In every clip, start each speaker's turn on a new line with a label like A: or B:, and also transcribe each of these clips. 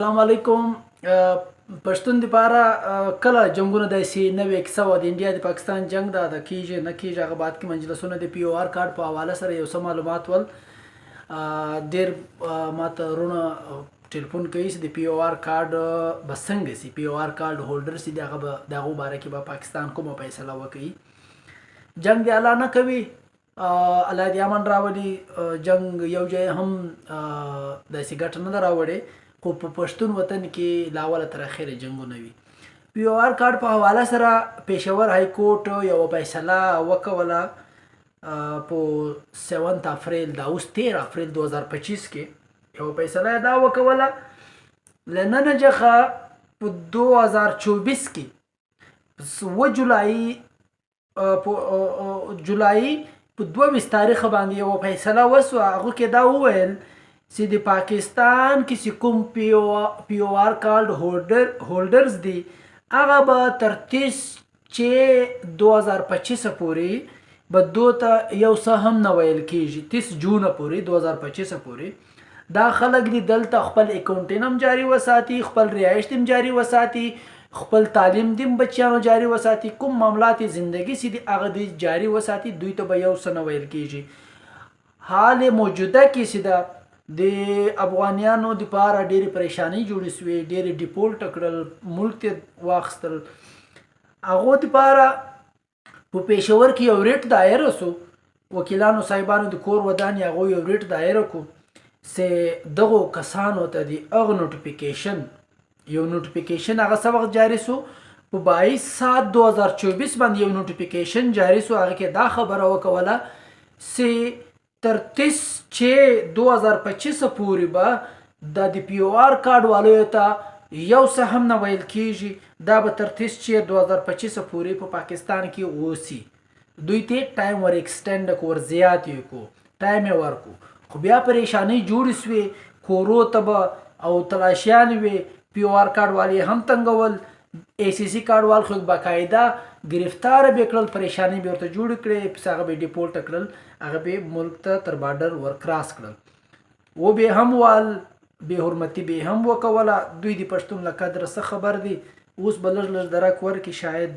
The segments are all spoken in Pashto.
A: السلام علیکم. پښتون دپاره کله جنګونه داسې نوې کیسه وه. د انډیا د پاکستان جنګ دا د کیږي نه کیږي هغه بعد کې مجلسونه د پی او آر کارډ په حواله سره یو څه معلومات ول. ډېر ماته وروڼه ټلیفون کوي چې د پی او آر کارډ به څنګه سي، پی او آر کارډ هولډر چې د هغه د هغو باره کې به پاکستان کومه فیصله وکړي. جنګ د الله نه کوي، الله دې امن راولي. جنګ یو ځای هم داسې ګټه نه ده راوړې، خو په پښتون وطن کې له اوله تر اخره جنګونه وي. پی او آر کارډ په حواله سره پېښور های کورټ یوه فیصله وکوله په 7 اپریل، دا اوس 13 اپریل 2025 کې یوه فیصله دا وکوله له ننه څخه په 2024 کې 7 جولای په 22 تاریخ باندې یوه فیصله وسوه. هغو کې دا وویل چې د پاکستان کې چې کوم پی او آر کارډ هولډرز دي هغه به تر 30 2025 پورې به دو ته یو څه هم نه ویل کېږي. 30 جون پورې 2025 پورې دا خلک دي دلته خپل اکاونټین هم جاري وساتي، خپل رهایش هم جاري وساتي، خپل تعلیم دیم بچیانو جاري وساتي، کوم معاملات زندگی چې دي هغه دي جاري وساتي، دوی ته به یو څه نه ویل کېږي. حال موجوده کې چې دا د افغانیانو دپاره ډېرې پریشانۍ جوړې سوې، ډېرې ډیپورټ کړل، ملک ته واخیستل. هغو دپاره په پېښور کې یو ریټ دایره سو، وکیلانو صاحبانو د کور ودانې هغو یو ریټ دایره کړو چې دغو کسانو ته د هغه نوټیفیکیشن هغه څه وخت جاري سو، په 22/7/2024 باندې یو نوټیفیکیشن جاري سو. هغه کې دا خبره وکوله چې تر 30 2025 پورې به د پی او آر کارډ والیو ته یو څه هم نه ویل کېږي. دا به تر 30 2025 پورې په پاکستان کې اوسي. دوی ته ټایم ور ایکسټینډ کړو، ور زیات یې کړو، ټایم یې ورکړو. خو بیا پریشانۍ جوړې سوې، کورو ته به او تلاشیانې وې، پی او آر کارډ والي هم تنګول، ای سی سی کارډ وال خو باقاعده گرفتار به کړل، پریشانۍ به ورته جوړې کړې، پس هغه به ډیپورټ کړل، هغه به ملک ته تر بارډر ور کراس کړل. و به هم وال به حرمتي به هم وکوله. دوی د پښتون له قدره څه خبر دي؟ اوس به لږ لږ درک ورکړي شاید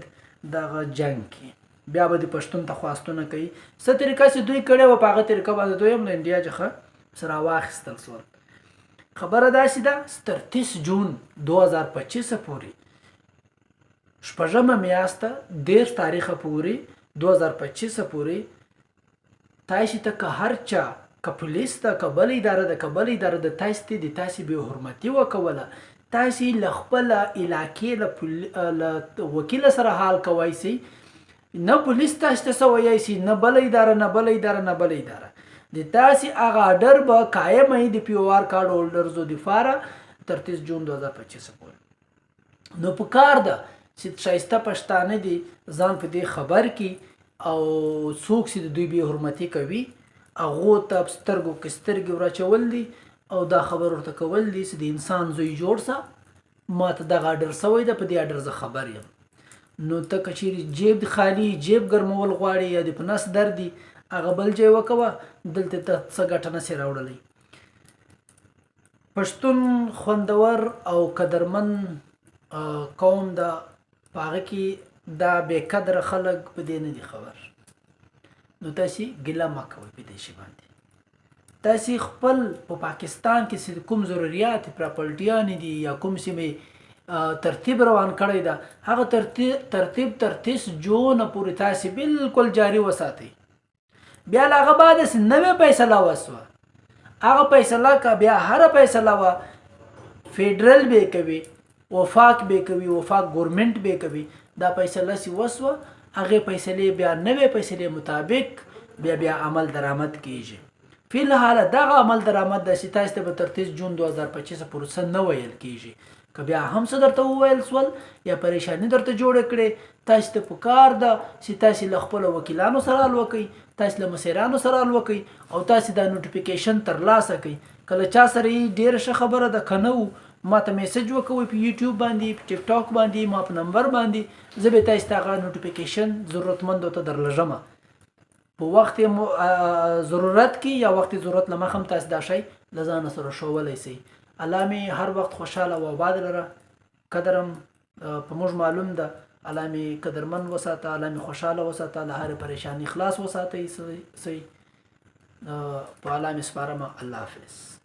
A: دغه جنګ کې بیا به د پښتون ته خواستونه کوي. څه طریقه چې دوی کړې وه په هغه طریقه باندې دوی هم له انډیا څخه سره واخیستل سول. خبره داسې ده تر 30 جون 2025 پورې، شپږمه میاشته 13 تاریخه پورې 2025 پورې تاسې ته که هر چا، که پولیس ته، که بل اداره ده، که بل اداره ده، تاسې ته د تاسې بې حرمتي وکوله. تاسې له خپله علاقې له وکیله سره حال کوی سئ، نه پولیس تاسې ته څه ویی سي، نه بله اداره، نه بله اداره، نه بله اداره. د تاسې هغه اډر به قایم وي د پی او آر کارډ هولډرزو دپاره تر 30 جون 2025 پورې. نو په کار ده چې ښایسته پښتانه دي ځان په دې خبر کړي او څوک چې د دوی بې حرمتي کوي هغو ته په سترګو کې سترګې ور دي او دا خبر ورته کول دي چې د انسان زوی جوړ سه، ما ته دغه اډر سوی ده، په دې اډر زه خبر یم. نو ته که چیرې جیب خالي، جیب ګرمول غواړې یا د په نس درد دي، هغه بل ځای وکوه، دلته ته څه ګټه نسې راوړلی. پښتون خوندور او قدرمن قوم ده، په هغه کې دا بې قدره خلک په دې نه دي خبر. نو تاسې ګیله مه کوئ په دې شي باندې. تاسې خپل په پاکستان کې چې کوم ضروریات پراپرټیانې دي یا کوم چې ترتیب روان کړی ده، هغه ترتیب تر 30 جون پورې تاسې بالکل جاري وساتئ. بیا له هغه بعد نوې فیصله وسوه، هغه فیصله که بیا هره فیصله وه فیډرل به کوي، وفاق به کوي، وفاق ګورمنټ به کوي. دا فیصله چې وسوه هغې فیصلې بیا نوې فیصلې مطابق بیا عمل درآمد کیږي. فی الحال دغه عمل درآمد ده چې تاسو ته به تر 30 جون 2025 پورې څه نه ویل کیږي. که بیا هم څه درته وویل سول یا پریشاني درته جوړه کړې، تاسو ته پکار ده چې تاسو له خپلو وکیلانو سره حل وکړئ، تاسو له مسیرانو سره حل وکړئ او تاسو دا نوټیفیکیشن ترلاسه کړئ. کله چا سره یې ډېره ښه خبره ده، که نه و ما ته میسج وکوئ په یوټیوب باندې، په ټیک ټاک باندې، ما په نمبر باندې، زه به تاسو ته هغه نوټیفیکیشن ضرورتمندو ته درلږم. په وخت ضرورت کې یا وخت ضرورت له مخه هم تاسو دا شی له ځانه سره ښوولی سئ. الله می هر وخت خوشاله او آباد لره. قدرم په موږ معلوم ده. الله می قدرمن وساته، الله می خوشاله وساته، له هر پریشانی خلاص وساته. په الله می سپارم. الله حافظ.